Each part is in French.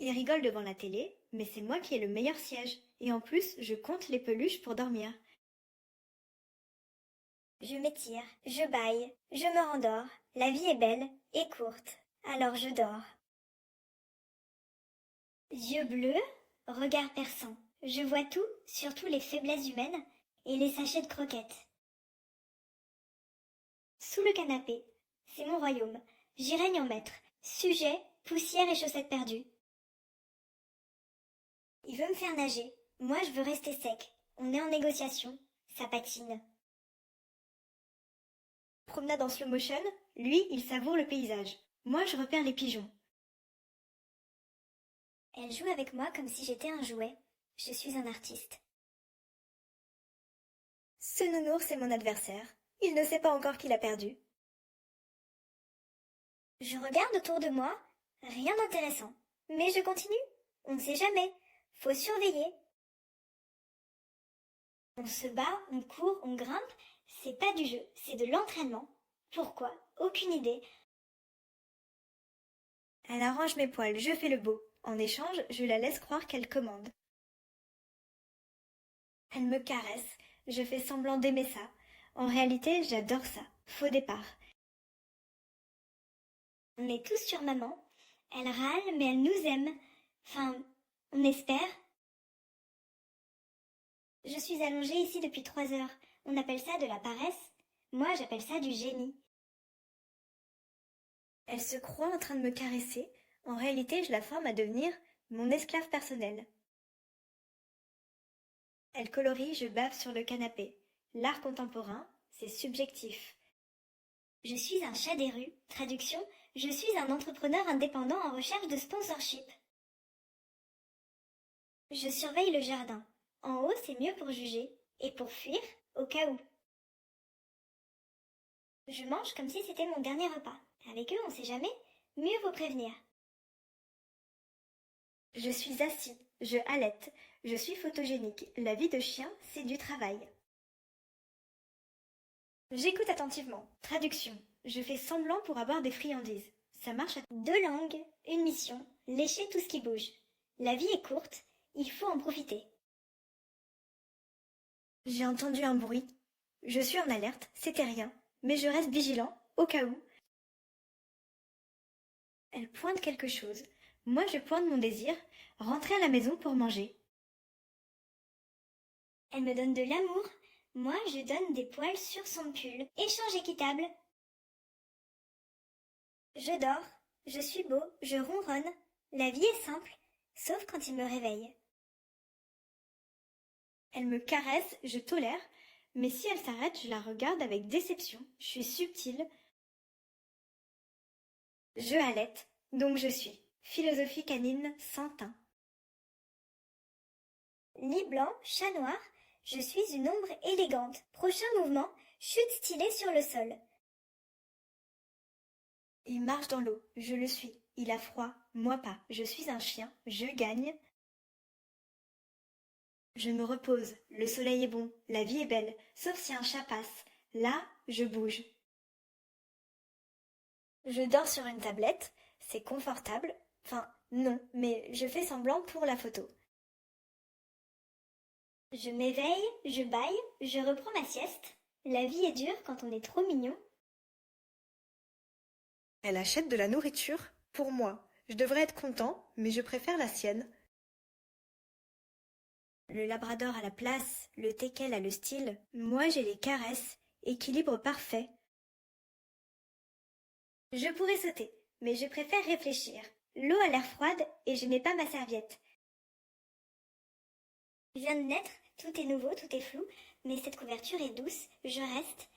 Il rigole devant la télé, mais c'est moi qui ai le meilleur siège. Et en plus, je compte les peluches pour dormir. Je m'étire, je bâille, je me rendors. La vie est belle et courte, alors je dors. Yeux bleus, regard perçant. Je vois tout, surtout les faiblesses humaines et les sachets de croquettes. Sous le canapé, c'est mon royaume. J'y règne en maître. Sujet, poussière et chaussettes perdues. Il veut me faire nager. Moi, je veux rester sec. On est en négociation. Ça patine. Promenade en slow motion, lui, il savoure le paysage. Moi, je repère les pigeons. Elle joue avec moi comme si j'étais un jouet. Je suis un artiste. Ce nounours est mon adversaire. Il ne sait pas encore qu'il a perdu. Je regarde autour de moi. Rien d'intéressant. Mais je continue. On ne sait jamais. Faut surveiller. On se bat, on court, on grimpe. C'est pas du jeu, c'est de l'entraînement. Pourquoi? Aucune idée. Elle arrange mes poils, je fais le beau. En échange, je la laisse croire qu'elle commande. Elle me caresse, je fais semblant d'aimer ça. En réalité, j'adore ça. Faux départ. On est tous sur maman. Elle râle, mais elle nous aime. Enfin, on espère. Je suis allongée ici depuis 3 heures. On appelle ça de la paresse. Moi, j'appelle ça du génie. Elle se croit en train de me caresser. En réalité, je la forme à devenir mon esclave personnel. Elle colorie, je bave sur le canapé. L'art contemporain, c'est subjectif. Je suis un chat des rues. Traduction, je suis un entrepreneur indépendant en recherche de sponsorship. Je surveille le jardin. En haut, c'est mieux pour juger. Et pour fuir, au cas où. Je mange comme si c'était mon dernier repas. Avec eux, on sait jamais. Mieux vaut prévenir. Je suis assis, je halète, je suis photogénique. La vie de chien, c'est du travail. J'écoute attentivement. Traduction. Je fais semblant pour avoir des friandises. Ça marche à... 2 langues, une mission. Lécher tout ce qui bouge. La vie est courte, il faut en profiter. J'ai entendu un bruit. Je suis en alerte, c'était rien. Mais je reste vigilant, au cas où. Elle pointe quelque chose. Moi, je pointe mon désir, rentrer à la maison pour manger. Elle me donne de l'amour. Moi, je donne des poils sur son pull. Échange équitable. Je dors. Je suis beau. Je ronronne. La vie est simple, sauf quand il me réveille. Elle me caresse, je tolère. Mais si elle s'arrête, je la regarde avec déception. Je suis subtile. Je halète, donc je suis. Philosophie canine sans teint. Lit blanc, chat noir, je suis une ombre élégante. Prochain mouvement, chute stylée sur le sol. Il marche dans l'eau, je le suis. Il a froid, moi pas. Je suis un chien, je gagne. Je me repose, le soleil est bon, la vie est belle, sauf si un chat passe. Là, je bouge. Je dors sur une tablette, c'est confortable. Enfin, non, mais je fais semblant pour la photo. Je m'éveille, je bâille, je reprends ma sieste. La vie est dure quand on est trop mignon. Elle achète de la nourriture pour moi. Je devrais être content, mais je préfère la sienne. Le labrador a la place, le teckel a le style. Moi, j'ai les caresses, équilibre parfait. Je pourrais sauter, mais je préfère réfléchir. L'eau a l'air froide et je n'ai pas ma serviette. Je viens de naître, tout est nouveau, tout est flou, mais cette couverture est douce, je reste.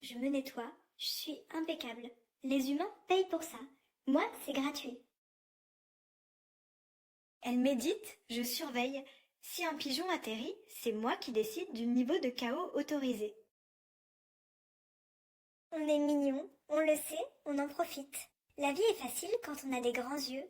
Je me nettoie, je suis impeccable. Les humains payent pour ça. Moi, c'est gratuit. Elle médite, je surveille. Si un pigeon atterrit, c'est moi qui décide du niveau de chaos autorisé. On est mignon, on le sait, on en profite. La vie est facile quand on a des grands yeux,